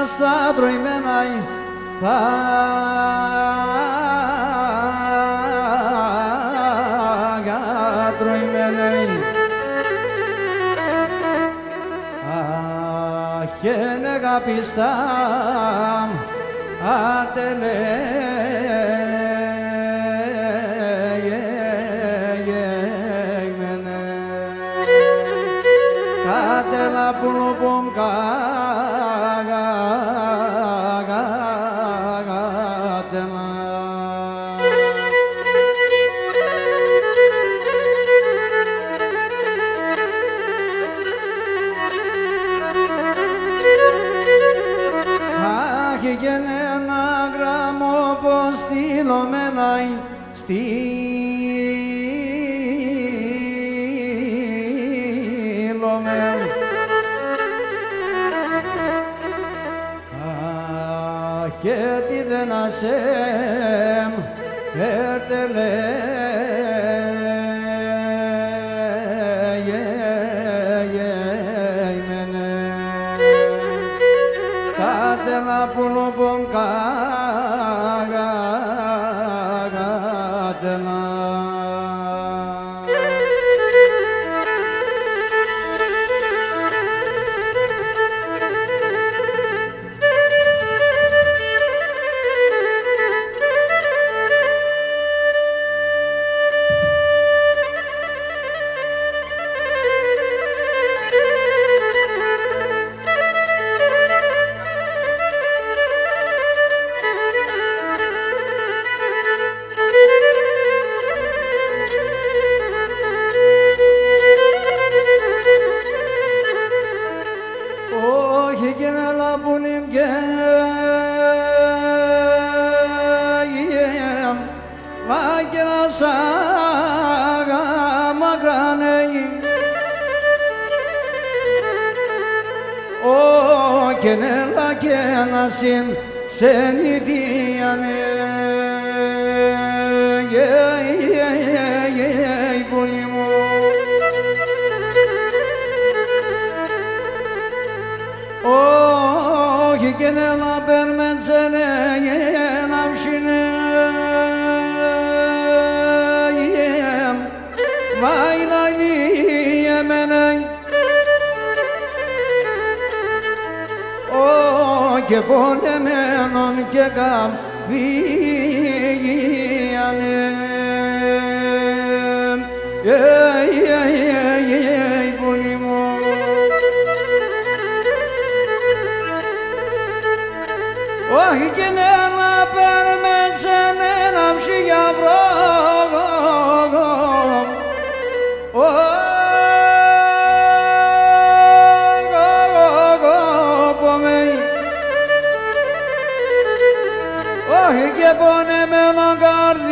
στα τροημένα θα τροημένα αχένε γαπιστά ατελέ κατέλα πουλουπομ γιατί δεν ασέμ έρτελε κάτελα πουλουπομ και νέλα και να σενητίανε πολύ μου όχι και νέλα περμεντσένε να ψήνε βαϊναλί εμένε και πονεμένον και καμπίγιανε πολύ μου όχι και νέλα περμεντσένε να ψήγια βρόγο όχι και πονεμένο καρδία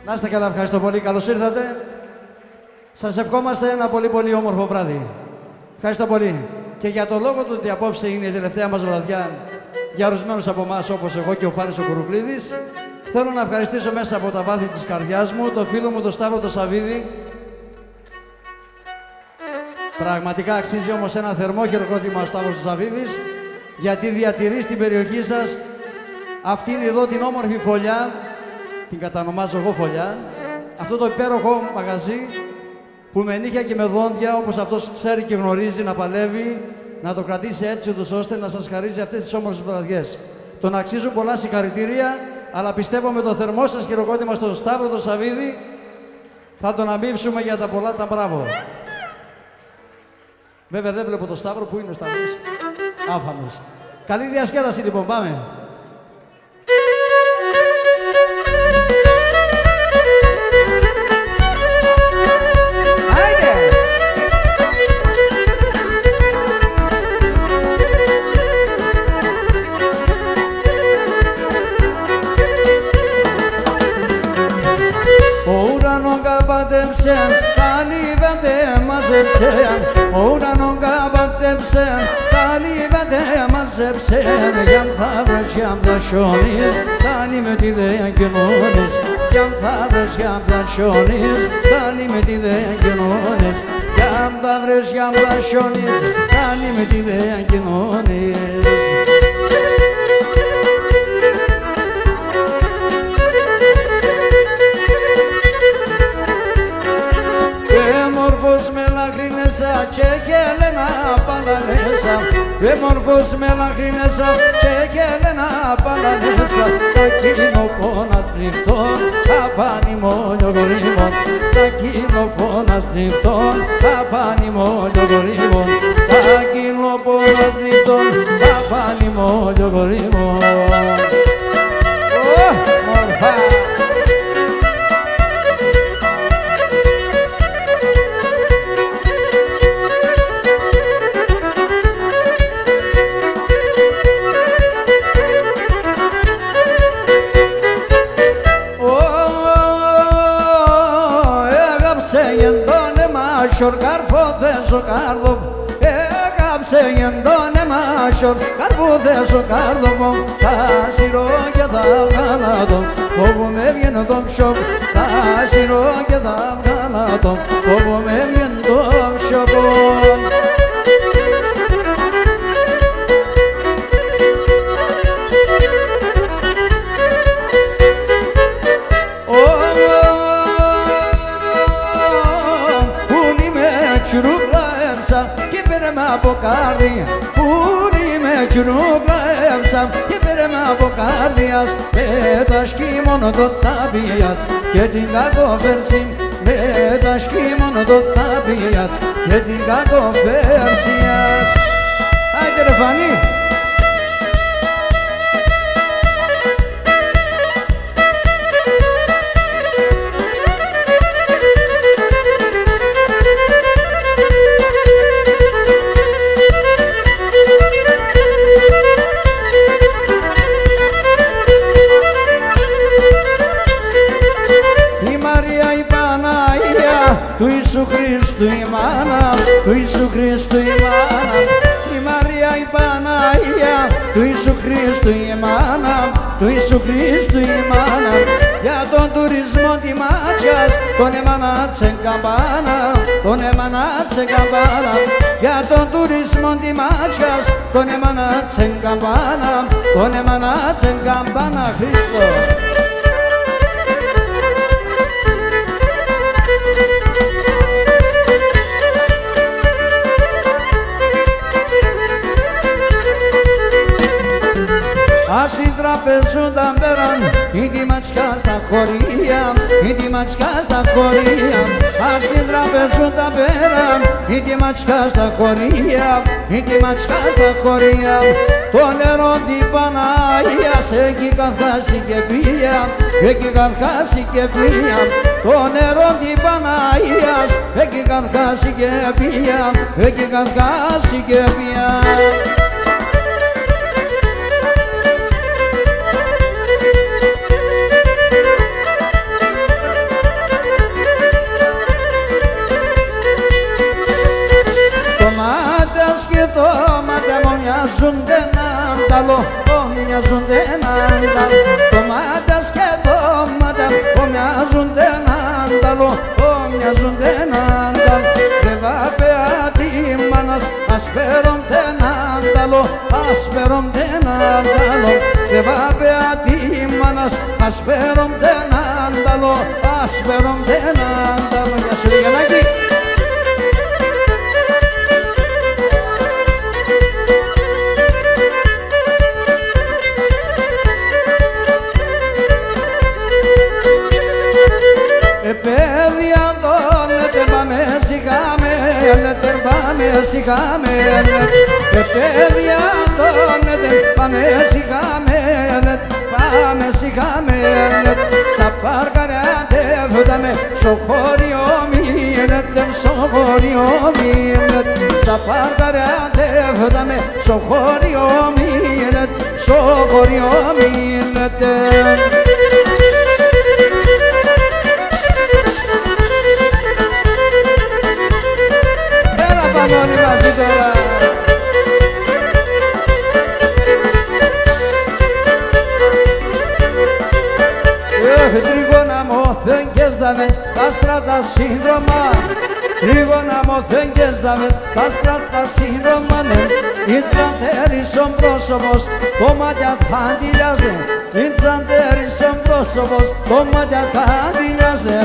να είστε καλά, ευχαριστώ πολύ, καλώς ήρθατε. Σας ευχόμαστε ένα πολύ όμορφο βράδυ. Ευχαριστώ πολύ. Και για το λόγο του ότι απόψε είναι η τελευταία μας βραδιά για ορισμένους από εμάς όπως εγώ και ο Φάνης ο Κουρουκλίδης, θέλω να ευχαριστήσω μέσα από τα βάθη της καρδιάς μου το φίλο μου τον Σταύρο τον Σαββίδη. Πραγματικά αξίζει όμως ένα θερμό χειροκρότημα ο Σταύρος ο Σαββίδης, γιατί διατηρεί στην περιοχή σας αυτήν εδώ την όμορφη φωλιά, την κατανομάζω εγώ φωλιά, αυτό το υπέροχο μαγαζί που με νύχια και με δόντια, όπως αυτός ξέρει και γνωρίζει, να παλεύει, να το κρατήσει έτσι ούτως ώστε να σας χαρίζει αυτές τις όμορφες βραδιές. Τον αξίζουν πολλά συγχαρητήρια, αλλά πιστεύω με το θερμό σας χειροκρότημα στον Σταύρο τον Σαββίδη θα τον αμείψουμε για τα πολλά τα μπράβο. Βέβαια δεν βλέπω τον Σταύρο, πού είναι ο Σταύρος? Άφαμος. Καλή διασκέδαση λοιπόν, πάμε. Τα λίβετε μαζέψαν, ο ουρανόν καπατέψαν, τα λίβετε μαζέψαν. μάζεψε κι αν θα βρες κι αν θα σιώνεις φτάνει με τι δεν κοινώνεις κι αν θα βρες κι αν θα σιώνεις φτάνει με τι δεν κοινώνεις κι αν θα βρες κι αν θα σιώνεις φτάνει με τι δεν κοινώνεις. Μόρφος με λαχρίνεσα και γέλενα παλανέσα μόρφος με λαχρίνεσα και γέλενα παλανέσα τα κοινοπώνα θλιφτών τα πάνει μόλιο γορύμων τα κοινοπώνα θλιφτών τα πάνει μόλιο γορύμων τα κοινοπώνα θλιφτών τα πάνει μόλιο γορύμων. Μορφά! Καρφόδες ο κάρδο, έγαψε γεντώνε μάσιον, καρφόδες ο κάρδο, τα σειρώ και τα βγάλα τον, φόβομαι βγαίνω τον ψιό, τα σειρώ και τα βγάλα τον, φόβομαι βγαίνω τον ψιό. Και πήρε με από καρδία, πουλί με κυρούγλαέμσα και πήρε με από καρδιάς με τα σκήμωνο το ταπιάτς και την κακοφέρση με τα σκήμωνο το ταπιάτς και την κακοφέρσιας. Άιτε ρε Φανή! Του Ιησού Χριστού η μάνα, του Ιησού Χριστού η μάνα, η Μαρία η Παναγία, του Ιησού Χριστού η μάνα, του Ιησού Χριστού η μάνα, για τον τουρισμό τη Μάτσιας, τον εμανάτσε καμπάνα, τον εμανάτσε καμπάνα, για τον τουρισμό τη Μάτσιας, τον εμανάτσε καμπάνα, τον εμανάτσε καμπάνα Χριστό. Ας οι τραπεζούνταν πέραν, η τη ματσιά στα χωρία, η τη ματσιά στα χωρία. Ας οι τραπεζούνταν πέραν, η τη ματσιά στα χωρία, η τη ματσιά στα χωρία. Το νερό την Παναγία έχει καθάσει και πία, έχει καθάσει και πία. Το νερό την Παναγίας έχει καθάσει και πία, έχει καθάσει και πία. Τόματα μου μοιάζονται έναν ταλό, μοιάζονται έναν ταλό. Τομάτας και τόματα μου μοιάζονται έναν ταλό, μοιάζονται έναν ταλό. Δε βάπαια τη μάνας ασπέρονται έναν ταλό, ασπέρονται έναν ταλό. Δε βάπαια τη μάνας ασπέρονται έναν ταλό, ασπέρονται έναν ταλό. Γεια σου Λιγανάκη. Παιδιά δώνετε πάμε σιγά με έλετε, πάμε σιγά με έλετε. Παιδιά δώνετε πάμε σιγά με έλετε, πάμε σιγά με έλετε. Σα παρκαράτευδαμε στο χωριό μείνετε, στο χωριό μείνετε. Σα παρκαράτευδαμε στο χωριό μείνετε, στο χωριό μείνετε. Πάμε όλοι μαζί τώρα. Τρίγωνα μοθέγγες δαμές, τα στράτα σύνδρομα. Τρίγωνα μοθέγγες δαμές, τα στράτα σύνδρομα. Ήρθαν τέρισσον πρόσωπος, κομμάτια θα αντιλιάζε. Ήρθαν τέρισσον πρόσωπος, κομμάτια θα αντιλιάζε.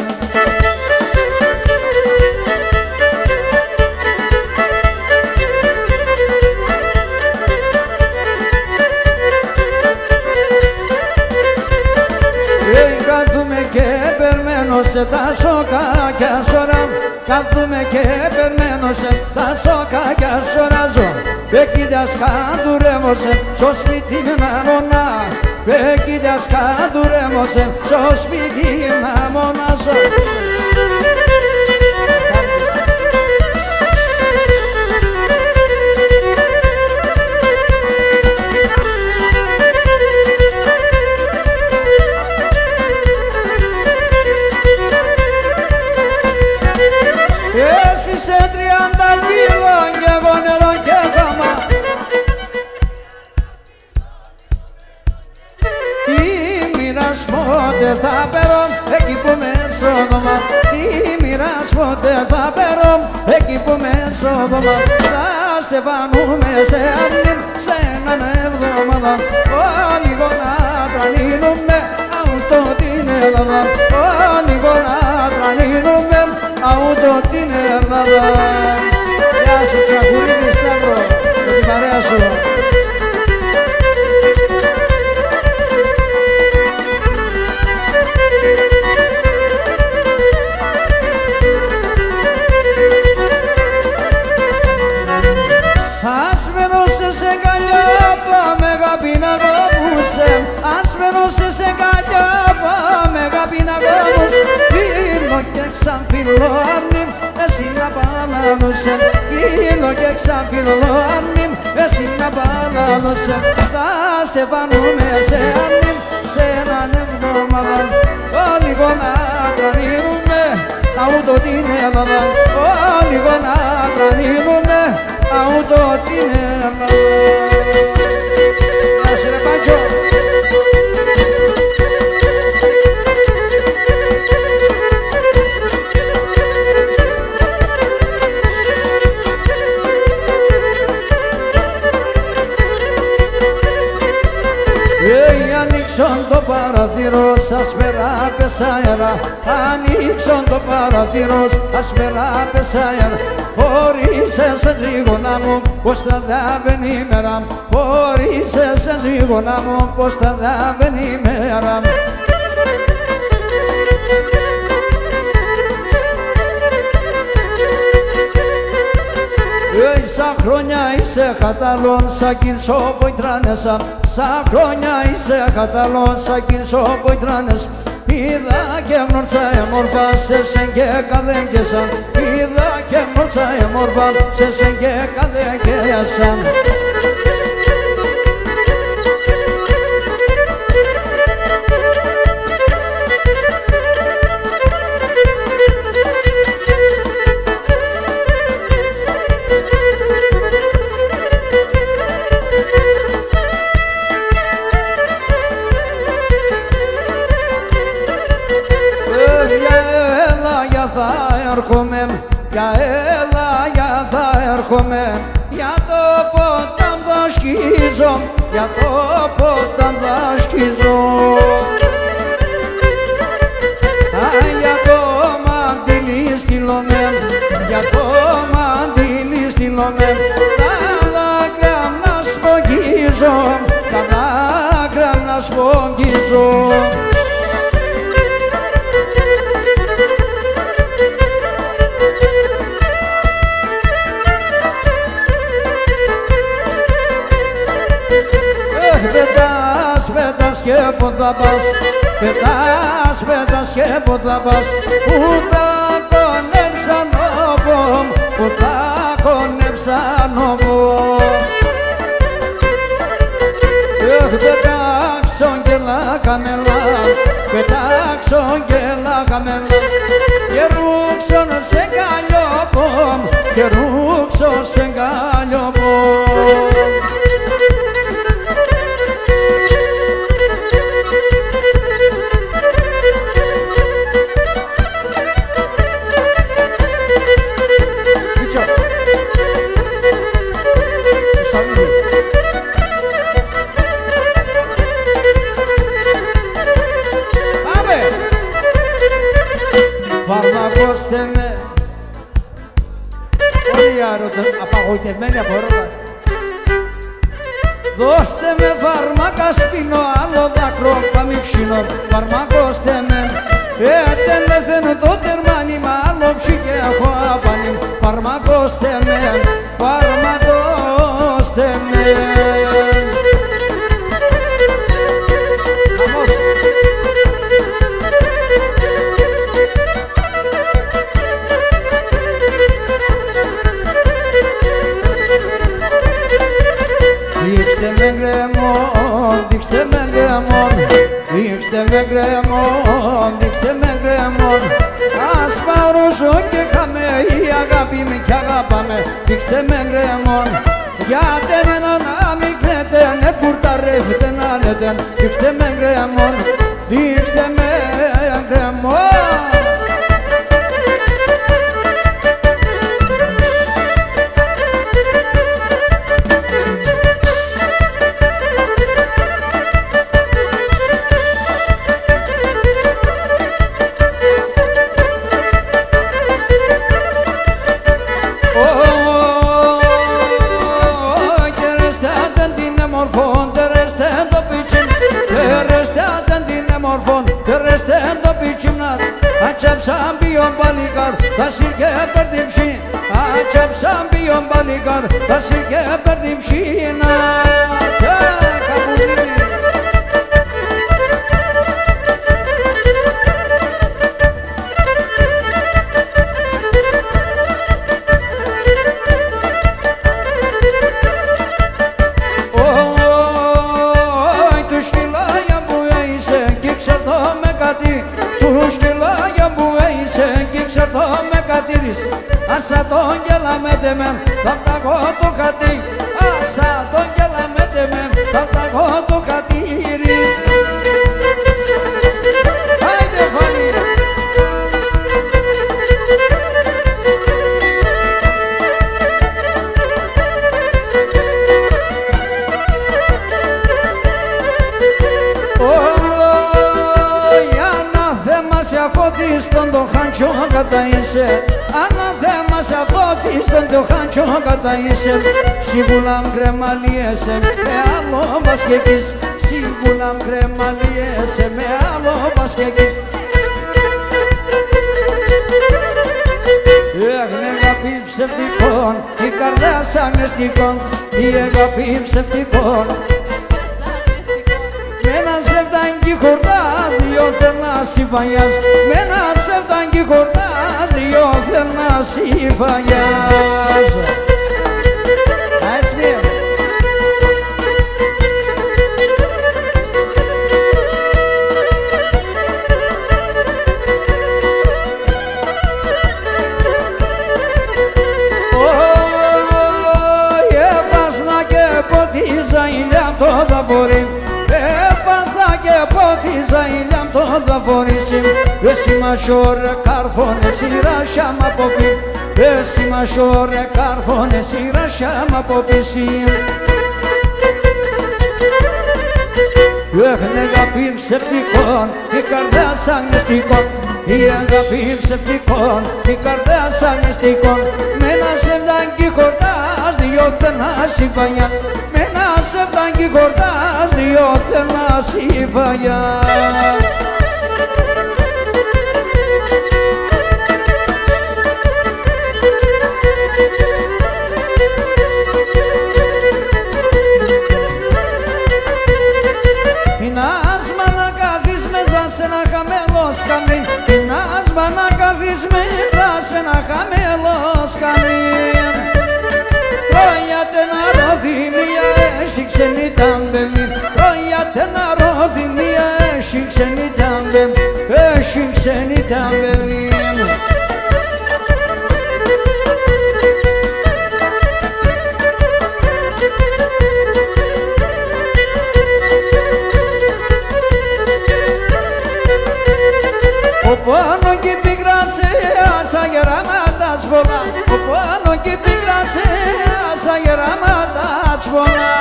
Και περμένω σε τα σοκάκια σωρά. Κάθομαι και περμένω σε τα σοκάκια σωράζω. Πεκίδιας καντουρέμωσε στο σπίτι να μονά. Πεκίδιας καντουρέμωσε στο σπίτι να μονάζω. Σε 30 φύλλων και εγώ νερό και γάμα. Τι μοιρασμότε θα περώ εκεί που με σόδομα. Τι μοιρασμότε θα περώ εκεί που με σόδομα. Θα στεφανούμε σε αρνήν σε έναν εβδομάδα. Όλοι γονάτρα νίνουμε αυτό την Ελλάδα. Όλοι γονάτρα νίνουμε αυτό την Ελλάδα. Γεια σου Τσακουρίδη Σταύρο, με την παρέα σου. Άσμενωσε σε καλιά, πάμε αγάπη να κόβουσε. Άσμενωσε σε καλιά, πάμε αγάπη να κόβουσε. Φίλο και ξανφίλο αρνήμ, εσύ να παλάδωσε. Φίλο και ξανφίλο αρνήμ, εσύ να παλάδωσε. Θα στεφανούμε σε αρνήμ, σε έναν εβδομάδα. Όλοι γονάτρα νίνουμε, αούτο την Ελλάδα. Όλοι γονάτρα νίνουμε, αούτο την Ελλάδα. Γεια σου ρε Πάντζο. Ανοίξον το παραθύρο, σας περάπες αέρα. Ανοίξον το παραθύρο, σας περάπες αέρα. Χωρίσες τρίγωνα μου, πως θα δάβαινε η μέρα. Χωρίσες τρίγωνα μου, πως θα δάβαινε η μέρα. Σαν χρόνια είσαι χαταλών, σαν κυρσό ποητράνεσα. Σαν χρόνια είσαι χαταλών, σαν κυρσό ποητράνεσα. Είδα και γνώρτσα εμόρφα, σε σεν και καδέγγεσαν. Είδα και γνώρτσα εμόρφα, σε σεν και καδέγγεσαν. Για έλα, για θα έρχομαι, για το ποτάμ θα σκίζω, για το ποτάμ θα σκίζω. Για το μαντήλι στείλομαι, για το μαντήλι στείλομαι. Τα δάκρυα να σφογγίζω, τα δάκρυα να σφογγίζω. Πετάς και πού θα πας, πετάς και πού θα πας. Πού θα κονέψαν όπω, πού θα κονέψαν όπω. Πετάξω και λάκαμελά, πετάξω και λάκαμελά. Και ρούξω σε καλλιόπω, και ρούξω σε καλλιόπω. απαγοητευμένοι από έρωτα. Δώστε με φάρμακα σπίνω, άλλο δάκρυ παμιξίνο, φαρμακώστε με. Ετέλεθεν το τερμάνι, μ' άλλο ψυχέ έχω απάνι, φαρμακώστε με, φαρμακώστε με. Δείξτε με γκρεμόν, δείξτε με γκρεμόν, δείξτε με γκρεμόν, δείξτε με γκρεμόν. Ας παρώσω και χαμέ η αγάπη με κι αγάπαμε, δείξτε με γκρεμόν. Γιατί εμένα να μην κλαίτε, ναι πουρταρεύετε να λέτε, δείξτε με γκρεμόν, δείξτε με γκρεμόν. Açapsam biyon balikar, tasirke perdim şi. Açapsam biyon balikar, tasirke perdim şi. Άσα τον γελάμε μεν, θα φταγώ το χατί. Άσα τον γελάμε μεν, θα φταγώ το χατήρις. Άιντε φωνή. Σε αφώτιστον το χάντσο κατά είσαι. Αναθέμα σε αφώτιστον το χάντσο κατά είσαι. Σίγουλα μ' κρεμαλίεσαι με άλλο μπασκεκής. Σίγουλα μ' κρεμαλίεσαι με άλλο μπασκεκής. Η αγάπη ψευτικών, η καρδιά σαν μυστικών. Η αγάπη ψευτικών. Με ένα σεφτάνκι χορτάς, δυο θερνάς υφαγιάς. Με ένα σεφτάνκι χορτάς, δυο θερνάς υφαγιάς. Έτσι μία. Έβασνα και ποτίζα ηλιά το δαμπορί. Έβασνα και ποτίζα ηλιά το δαφορίσι. Εσύ μασόρε κάρφωνε σειρά σιάμα από πι. Εσύ μασόρε κάρφωνε σειρά σιάμα από πισί. Έχουνε αγάπη ψευτικών, η καρδιά σαν μυστικών. Η αγάπη ψευτικών, η καρδιά σαν μυστικών. Με ένα σεβδάκι χορτάς, δυο θερνάς υφαγιά. Με ένα σεβδάκι χορτάς, δυο θερνάς υφαγιά. Σε ένα χαμηλό σκαμί, την άσμα να καθείς μέσα σε ένα χαμηλό σκαμί. Τρώγιατε να ροδιμία, εσύ ξενή ταμπελή. Τρώγιατε να ροδιμία, εσύ ξενή ταμπελή. Εσύ ξενή ταμπελή. Πάνω κι πηγράσαι σαν γεράματα τσβολά. Πάνω κι πηγράσαι σαν γεράματα τσβολά.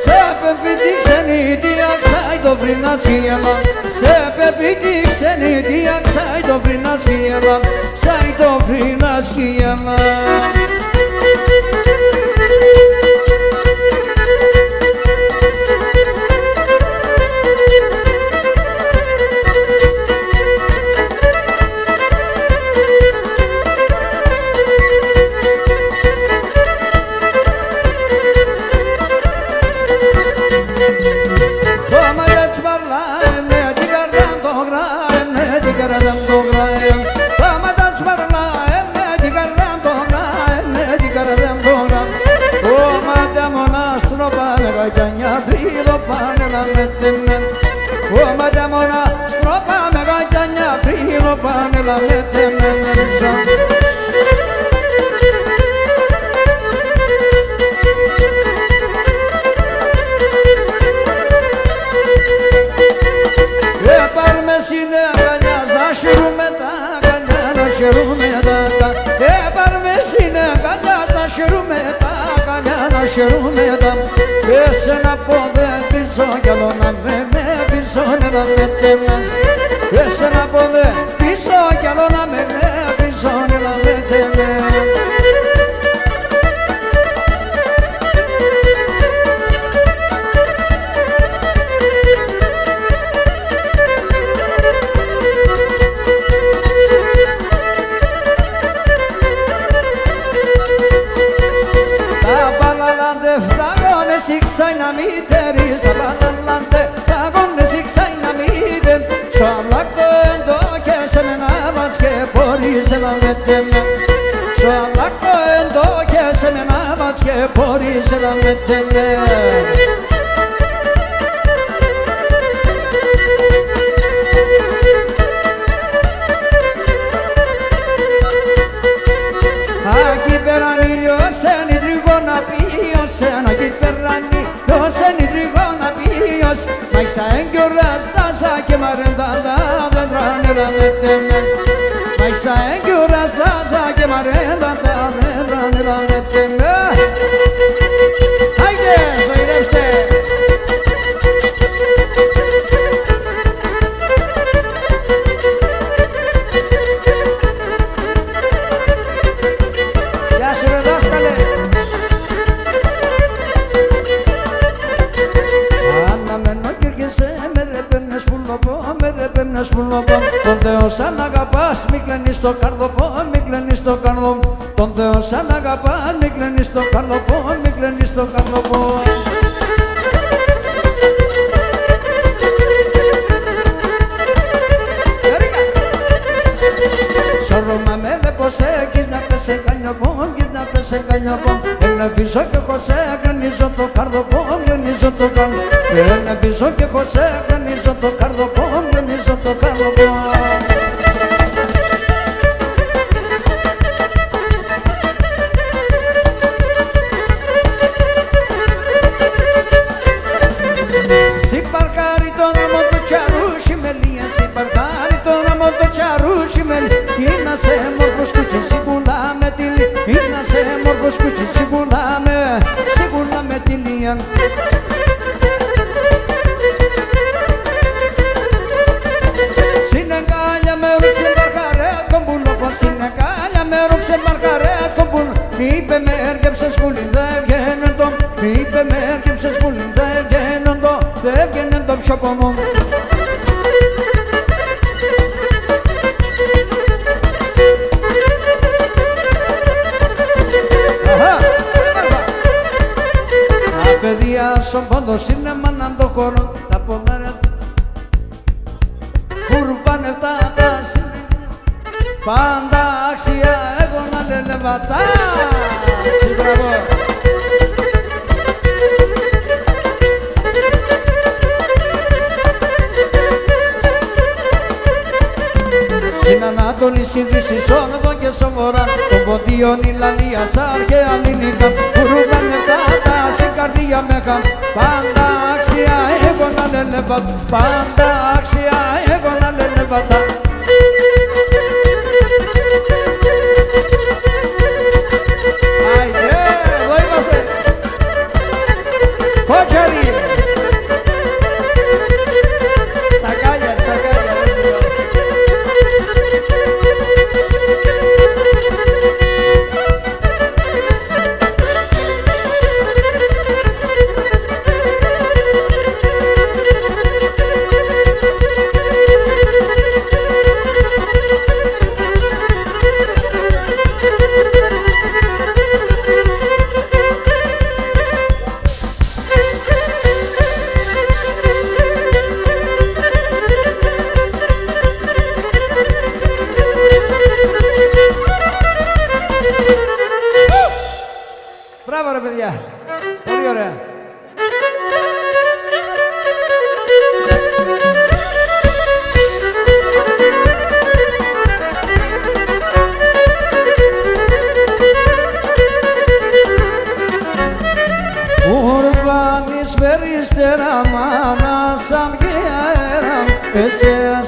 Σε απεμφύτη ξενή τι αξάει το βρινάτσιελα, σε πεπίκη ξενιτία, ξάι το βρινάτσιελα, ξάι το βρινάτσιελα. Εσένα πόδε πίσω κι άλλο να με πίσω να με τέμεν. Εσένα πόδε πίσω κι άλλο να με πίσω να με τέμεν. Σιξάι να μη τερείς τα παλαλάντε, τα γόνες σιξάι να μη τερ. Σοαβλάκο εντό και σε μένα βάτς και μπορείς να με τέμεν. Σοαβλάκο εντό και σε μένα βάτς και μπορείς να με τέμεν. Aquí περαν ήλιωσεν η τριγώνα ποιωσεν, aquí περαν ήλιωσεν η τριγώνα ποιωσ. Μα ίσα έγκυρας τάσα και μαρεντάντα δεν τράνε να με τέμεν. Μα ίσα έγκυρας τάσα και μαρεντάντα δεν τράνε να με τέμεν. Άιντε, ζωηρεύστε! Τον Θεό σαν αγαπάς μη κλαίνεις το καρδοπό, μη κλαίνεις το καρδοπό. Τον Θεό σαν αγαπάς μη κλαίνεις το καρδοπό, μη κλαίνεις το καρδοπό. Σώρωμα με λεπωσέ, κεις να πέσε καλιοπό, κεις να πέσε καλιοπό. Ένα φυσό και χωσέ, κλαίνιζω το καρδοπό, κλαίνιζω το καρδοπό. Ένα φυσό και χωσέ, κλαίνιζω το καρδοπό, κλαίνιζω το καρδοπό. Συμπαρκάρει τον άμμο το τσαρούσι με λία, συμπαρκάρει τον άμμο το τσαρούσι με λία. Είναι σε μόρφος κουτσί, σιγουλά με τη λία. Είναι σε μόρφος κουτσί, σιγουλά με τη λία. Συνεκάλια με ρούξε μαρχαρέ τον πουλόπο, συνεκάλια με ρούξε μαρχαρέ τον πουλόπο. Μη είπε με έρκεψες πουλήν, δε βγαίνουν το. Μη είπε με έρκεψες πουλήν, δε βγαίνουν το. Δε βγαίνουν το ψωκό μου. Τα παιδιά στον πόντο είναι μάναν το χώρο. Τα ποδάρια κουρπάνε τα τάση. Πάντα άξια έχω να λένε βατάτσι. Μπράβο. Στην Ανατολή, στη Δύση, Σόβετο και Σοβορά, των ποντίων Ιλανίας, αρχαία Ελληνικά, κουρπάνε τα τάση, καρδιά μέγα. Πάντα άξια έχω να λένε βατά. Πάντα άξια έχω να λένε βατά.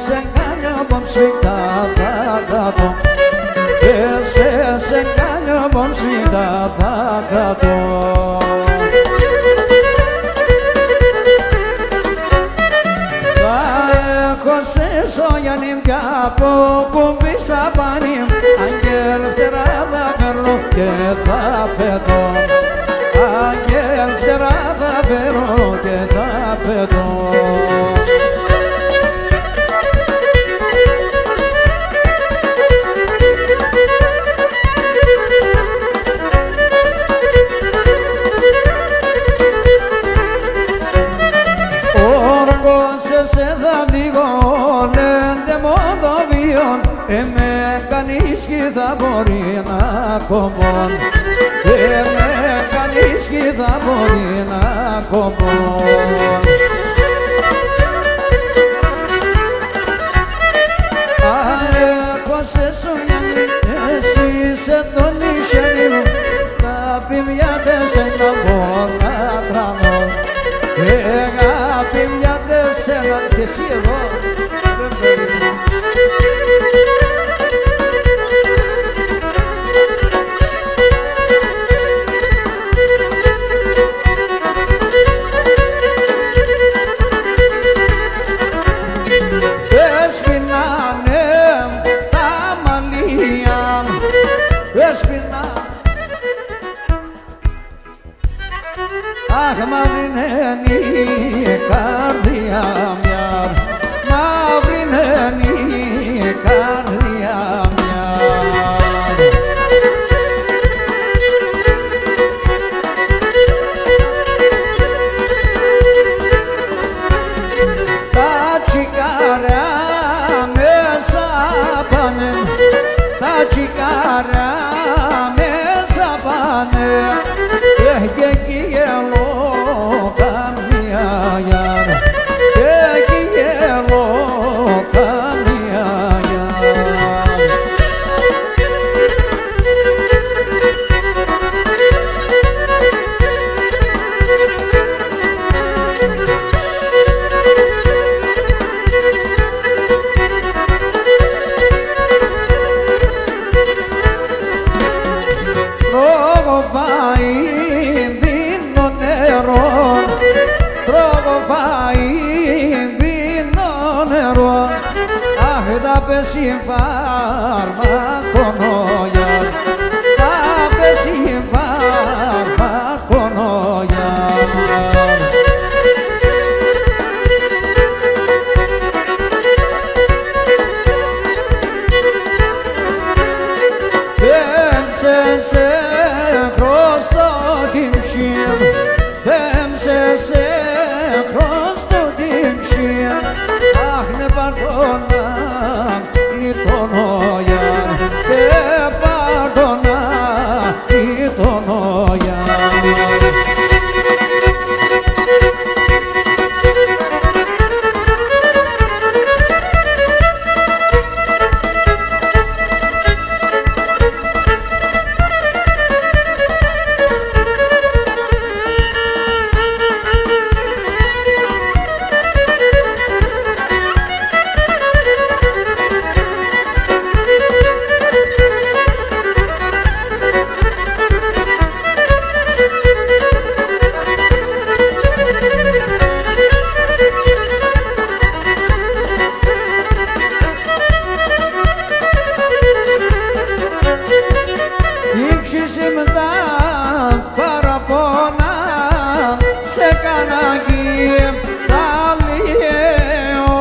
σε κάνει απόψη κάτω. Σε κάνει απόψη κάτω. Σόγιανη πια από κουμπί σαπάνι, αγγέλ φτερά θα παίρνω και θα πετώ. Αγγέλ φτερά θα παίρνω και θα πετώ. Σε θα δίγω λένε μόνο βιών, με κανείς κι θα μπορεί να κομπών, με κανείς κι θα μπορεί να κομπών. Έχω σε σογιανή, εσύ σε τον νησιανή μου, τα πιμιάτες ένα πόνα τρανώ. Αγάπη μια τεσσένα και εσύ εδώ δεν περιμένω. Έσπινανε τα μαλλία, έσπινα. Αχ, μαύρινένει η καρδιά μια, μαύρινένει η καρδιά μια. Τα τσιγάρα μέσα πάνε, τα τσιγάρα μέσα πάνε, και εκεί γελώ καμία γιάρα, και εκεί γελώ καμία γιάρα. Τρώγω φαΐ, πίνω νερό, τρώγω φαΐ, πίνω νερό. Αχ, θα πέσει φάρμακονοια, θα πέσει φάρμακονοια. Σε χρωστώ την ψήμ, σε χρωστώ την ψήμ. Αχ, ναι πardona, λιτονοια, και pardona, λιτονοια. Παραπονά σε καναγί τα λιέω.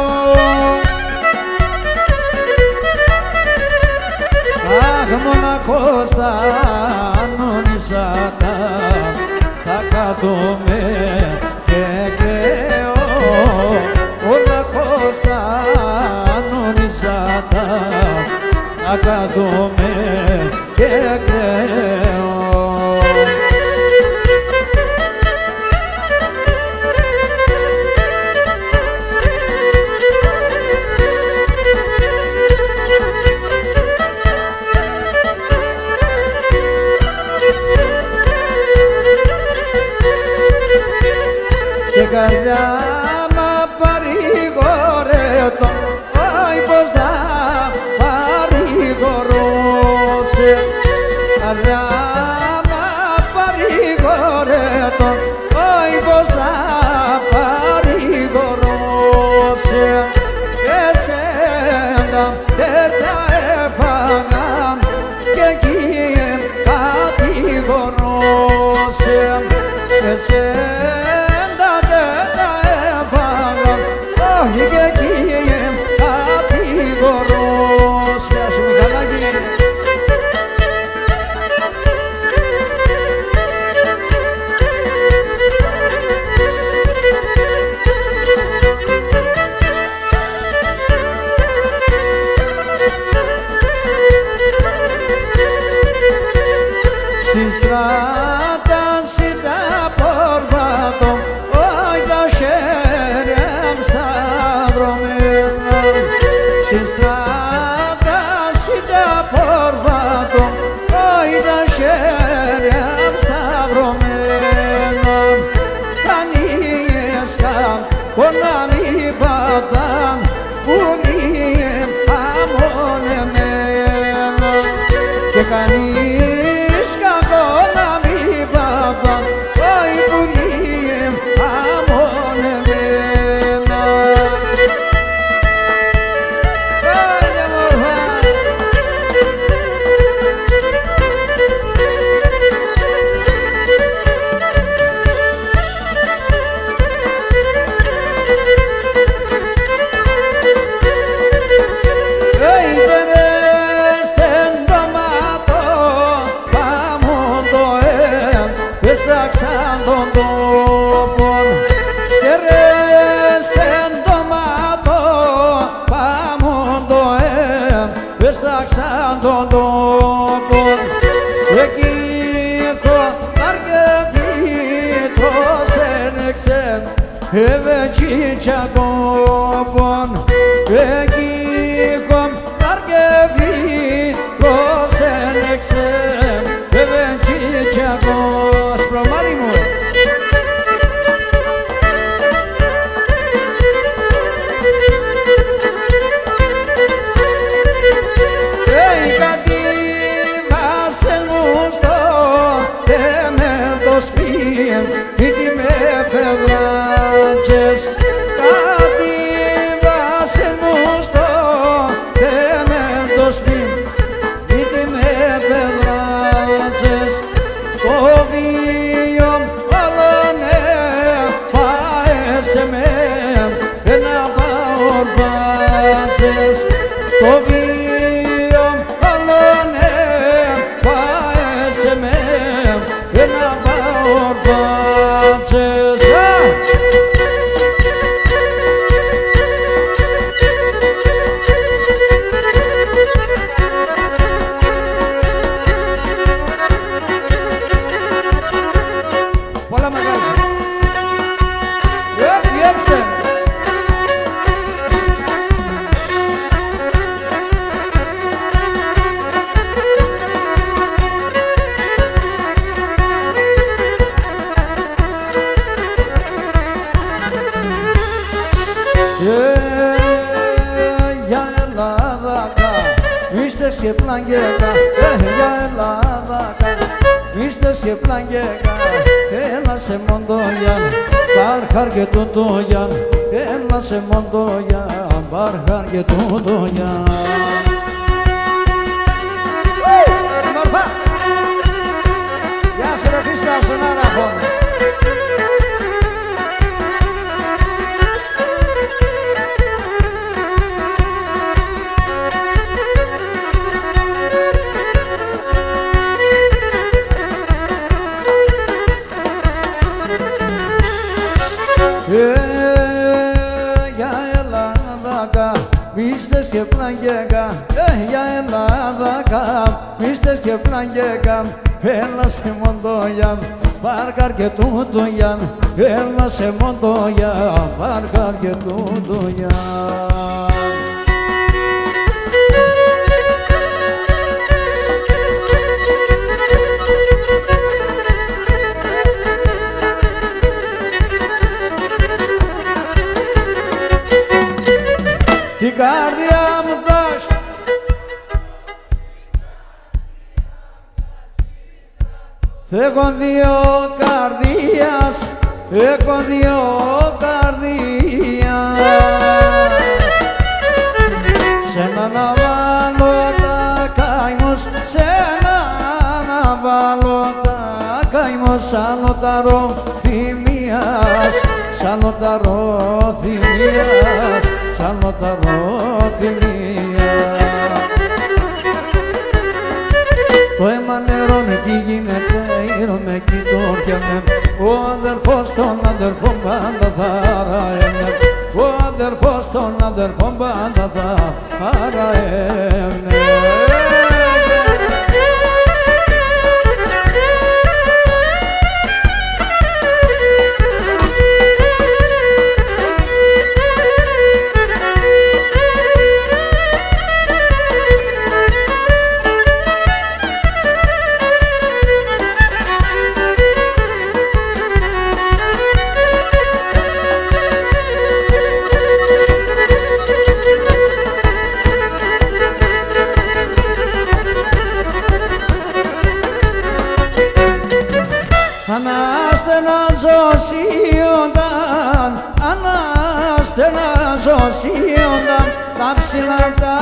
Αχ, μοναχός τα ανώνυσα τα κάτω με και κλαίω. Μοναχός τα ανώνυσα τα κάτω με και κλαίω. Και καρδιά μα παρηγορέτο, εσένα δεν τα έφαγα, όχι και εκεί κατηγορός. Γεια σου Μιχαλάκη. Στην στράτα σιτά πορβάτο, όχι τα χέρια μου σταυρωμένα. Στην στράτα σιτά πορβάτο, όχι τα χέρια μου σταυρωμένα. Κανείς να μην πατάν, που είναι αμονεμένα. Και κανείς να μην πατάν, όχι που είναι αμονεμένα. Άντε μορφά. Έσταξαν τον τόπον και ρέστεν το μάτο, πάμον το έσταξαν τον τόπον. Εκεί κοντάρκευει το σένεξεν, ευεκίτσια κόπον. Εκεί κοντάρκευει το σένεξεν, ευεκίτσια κόπον. Προμάρι μου. Κατήβασεν μου στο τεμέντο σπίτι με πεδράτσες. Κατήβασεν μου στο τεμέντο σπίτι με πεδράτσες. Το βίο άλλονε πάεσε με ένα παορβάτσες. Το βίο άλλονε πάεσε με ένα παορβάτσες. Πολλά μεγάλη. Πιέψτε. Για Ελλάδακα, μίστες και πλαγγέκα, για Ελλάδακα, μίστες και πλαγγέκα, έλα σε μοντόγιαν, μπαρχάρ και τουντόγιαν, έλα σε μοντόγιαν, μπαρχάρ και τουντόγιαν. Μορφά! Γεια σου ρε Χρήστα, στον Άραχο. Για Ελλάδακα, μίστες και πλαγγέκα, για Ελλάδακα, μίστες και πλαγγέκα, έλα σε μοντόγιαν, μπαρχάρ και τουντόγιαν, έλα σε μοντόγιαν, μπαρχάρ και τουντόγιαν. Την καρδιά μου δώσ' έχω δύο καρδίας, έχω δύο καρδίας. Σ' ένα να βάλω τα καημός, σ' ένα να βάλω τα καημός, άλλο τα ροφή σαν λονταρό θυμίας, σαν λονταρό θυμίας. Το αίμα νερώνε κι γίνεται ήρωνε κι τόρκιανε, ο αδερφός τον αδερφό πάντα θα ραέμνε, ο αδερφός τον αδερφό πάντα θα ραέμνε. Αναστεναζωσίονταν τα ψηλά τα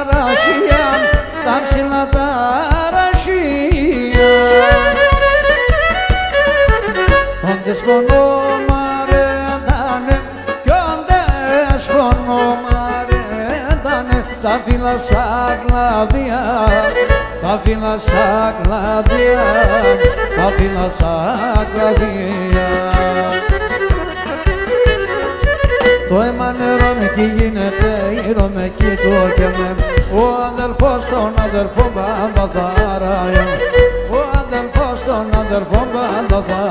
ρασία, τα ψηλά τα ρασία. Όντες φωνόμαρετανε κι όντες φωνόμαρετανε τα φύλλα σαν κλαδιά, τα φύλλα σαν κλαδιά, τα φύλλα σαν κλαδιά. Το αίμα νερώνε κι γίνεται ήρωνε κι τόρκιανε, ο αδελφός τον αδελφό πάντα θα ραέμνε, ο αδελφός τον αδελφό πάντα θα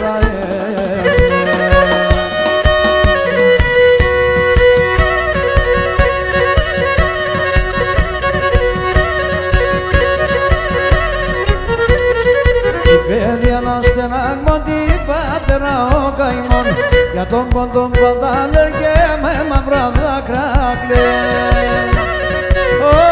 ραέμνε. Η παιδιά να στενάγμω την πάτερα ο καημόν, για τον πόντον πάντα λέγε με μαύρα δάκρυα κλαίε.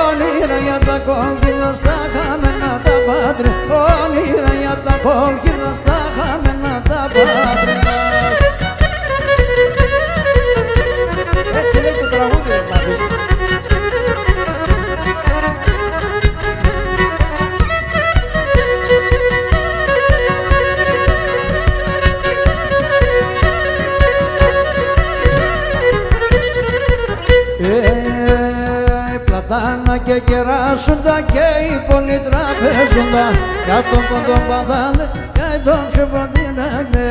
Όνειρα για τα κόκκινα στα χαμένα τα πάτρια, όνειρα για τα κόκκινα στα χαμένα τα πάτρια. Έτσι λέει το τραγούδι, μάτι. Πλατάνα και κεράσοντα και οι πολυτραπέζοντα, για τον πόντο παδάλε και τον σεβοντίναγλε.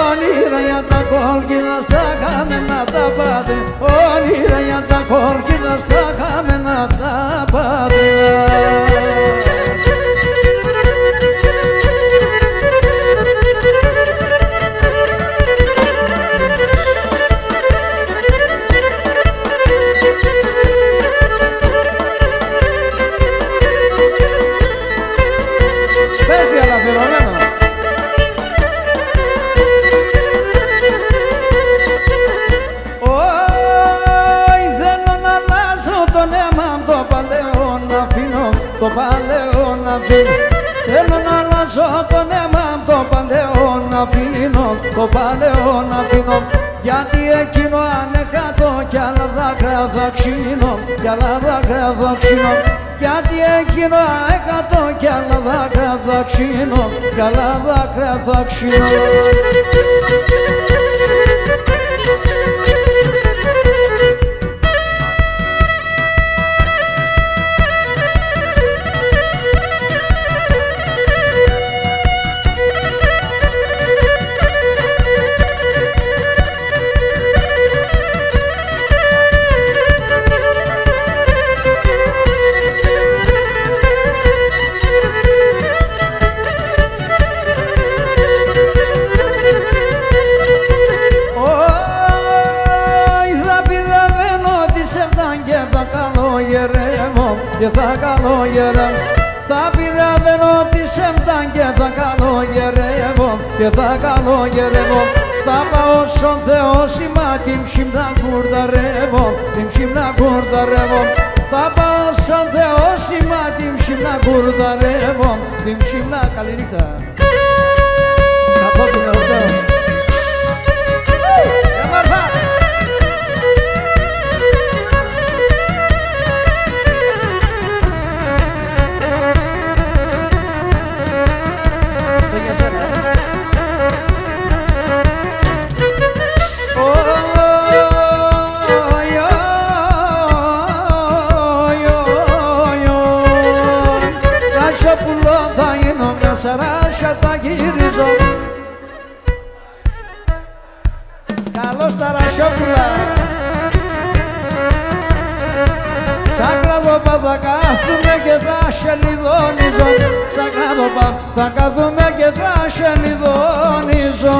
Όνειρα για τα κόκκινα στα χαμένα τα πάτρια, όνειρα για τα κόκκινα στα χαμένα τα πάτρια. Το παλαιό να αφήνω, θέλω να αλλάζω τον αίμα, το παλαιό να αφήνω, το παλαιό να αφήνω, γιατί εκείνο ανεχάτω κι άλλα δάκρυα θα ξύνω, κι άλλα δάκρυα θα ξύνω, γιατί εκείνο ανεχάτω κι άλλα δάκρυα θα ξύνω, κι άλλα δάκρυα θα ξύνω. Και θα καλογερεύω, θα πειραβαίνω τη σέμτα και θα καλογερεύω, και θα καλογερεύω, θα πάω στον Θεό σήμα την ψημνά κουρδαρεύω, την ψημνά κουρδαρεύω, θα πάω στον Θεό σήμα την ψημνά κουρδαρεύω, την ψημνά. Καλή νύχτα. Κατόπιν εορτές. Μητσόπουλα. Σαν κλαδόπα θα κάθουμε και θα σελιδόνιζω. Σαν κλαδόπα θα κάθουμε και θα σελιδόνιζω.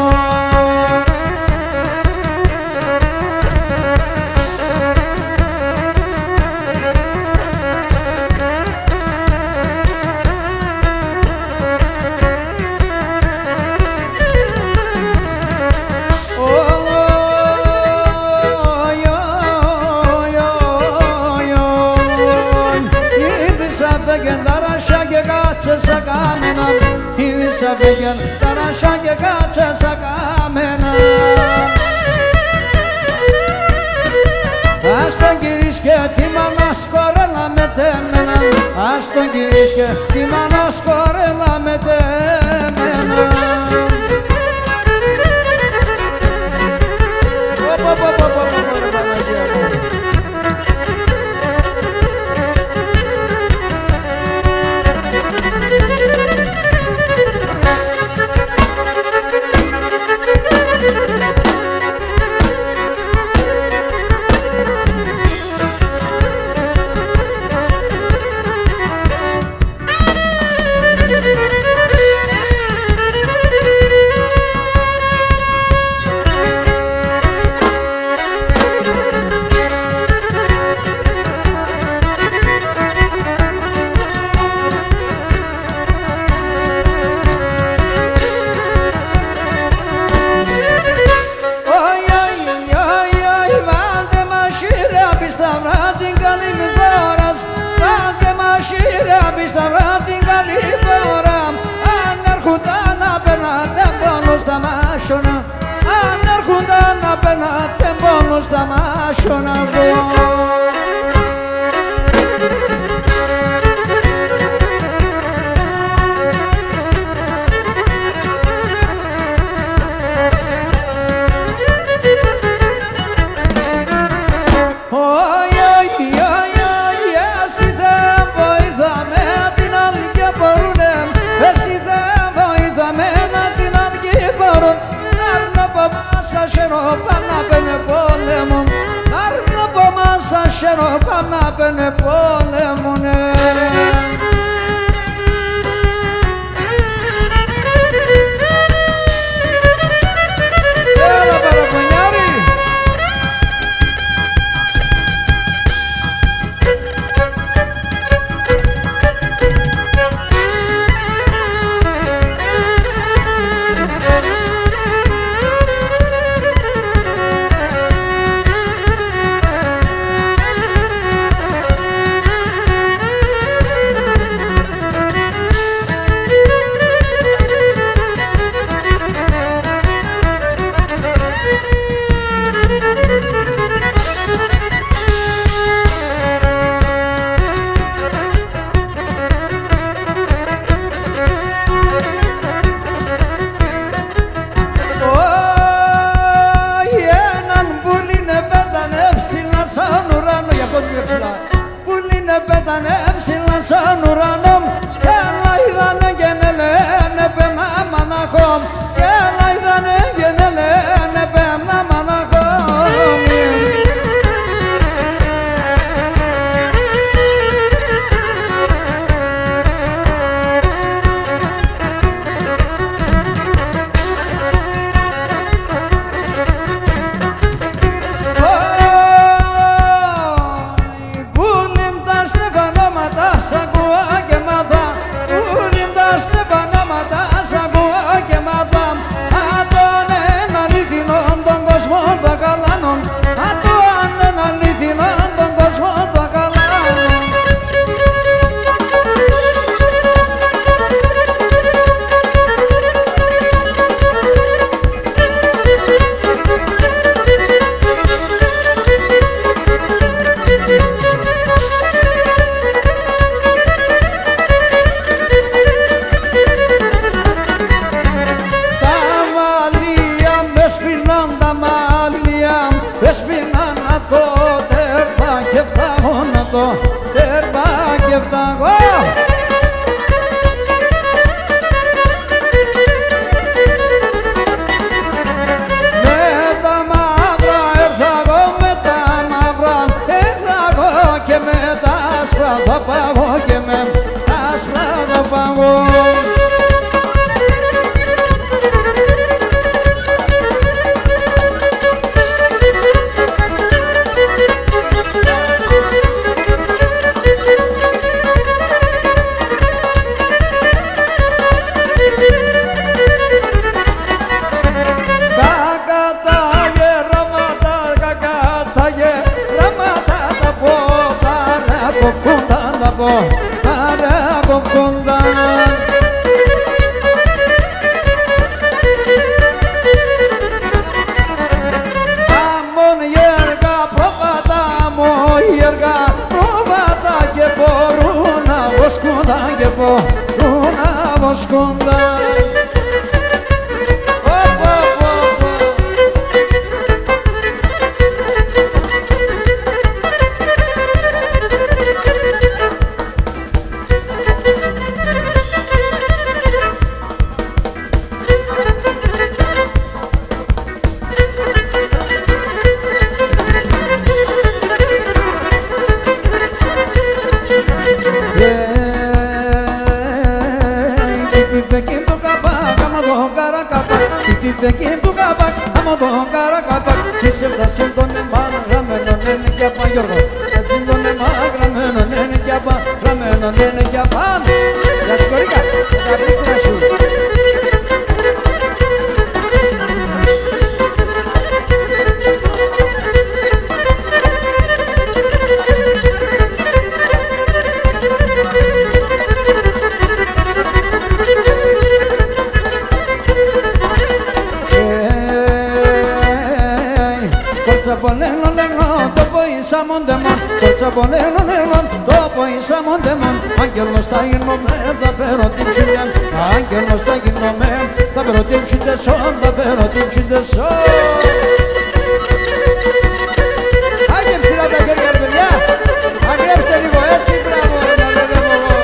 Ήδησα φύγεν τα ρασιά και κάτσε σαν κάμενα. Ας τον κυρίς και τη μάνα σκορέλα με τέμενα. Ας τον κυρίς και τη μάνα σκορέλα με τέμενα. Αν έρχονταν απέναντι μόνο στα μάσονα Πάμε να πένε πόλεμουνε. Έλα παραπονιάρη. Πέτανε ψηλά σαν ουρανόμ και άλλα είδανε και λένε πέμα μαναχόμ και άλλα είδανε και λένε πέμα μαναχόμ. θα πάγω και με άσπρα θα πάγω. Άγγελος θα γίνομαι, θα παίρνω την ψηλιά. Άγγελος θα γίνομαι, θα παίρνω την ψηλτεσόν, θα παίρνω την ψηλτεσόν. Άγιε ψηλά τα χέρια, παιδιά. Αγρέψτε λίγο έτσι, μπράβο, να λέτε εγώ.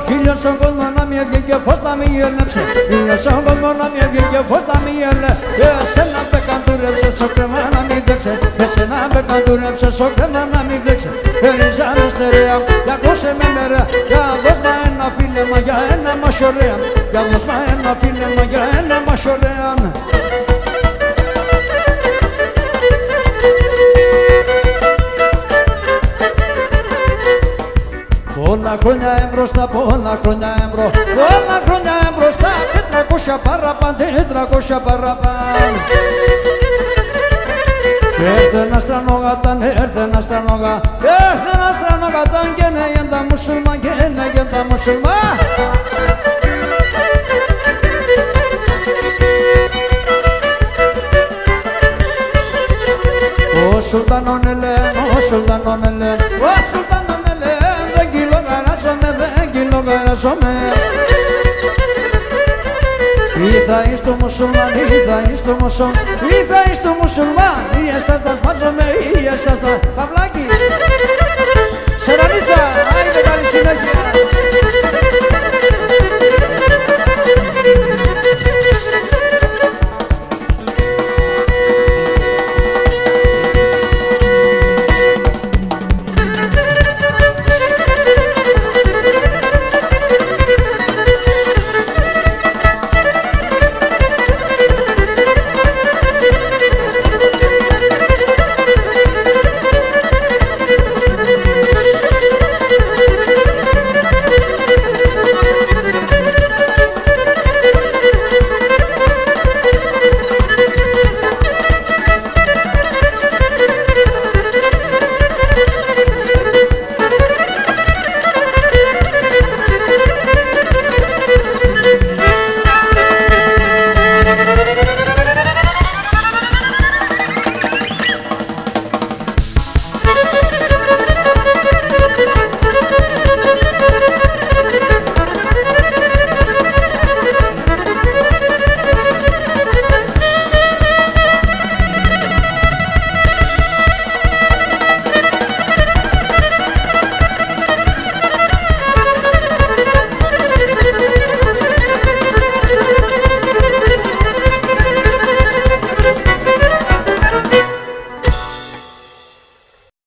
Χίλια στον κόσμο να μην βγει και φως να μην γελνέψε. Χίλια στον κόσμο να μην βγει και φως να μην γελνέψε. Εσένα με καντούρεψε, στο κρέμα να μην δέξε. Εσένα με καντούρεψε, στο κρέμα να μην δέξε. Περίζανε στερεά, για ακούσε με μερέα. Για δώσ' μα ένα φίλεμα, για ένα μας ωραία. Για δώσ' μα ένα φίλεμα, για ένα μας ωραία. Πολλά χρόνια εμπροστά, πολλά χρόνια εμπρό. Πολλά χρόνια εμπροστά, 400 παραπάνω, 400 παραπάνω. Έρθε ένα στρανογατάν, έρθε ένα στρανογατάν. Έρθε ένα στρανογατάν και ναι γέντα μουσουλμά, και ναι γέντα μουσουλμά. Ο Σουλτανόν ελέν, ο Σουλτανόν ελέν, ο Σουλτανόν ελέν. Δεν κυλογαράζομαι, δεν κυλογαράζομαι. Είδα εις το μουσουλμάν, είδα εις το μουσουλμάν, είδα εις το μουσουλμάν. Ή εσάς τα σπάζομαι, ή εσάς τα... Παυλάκι, Σερανίτσα, άιντε καλή συνέχεια.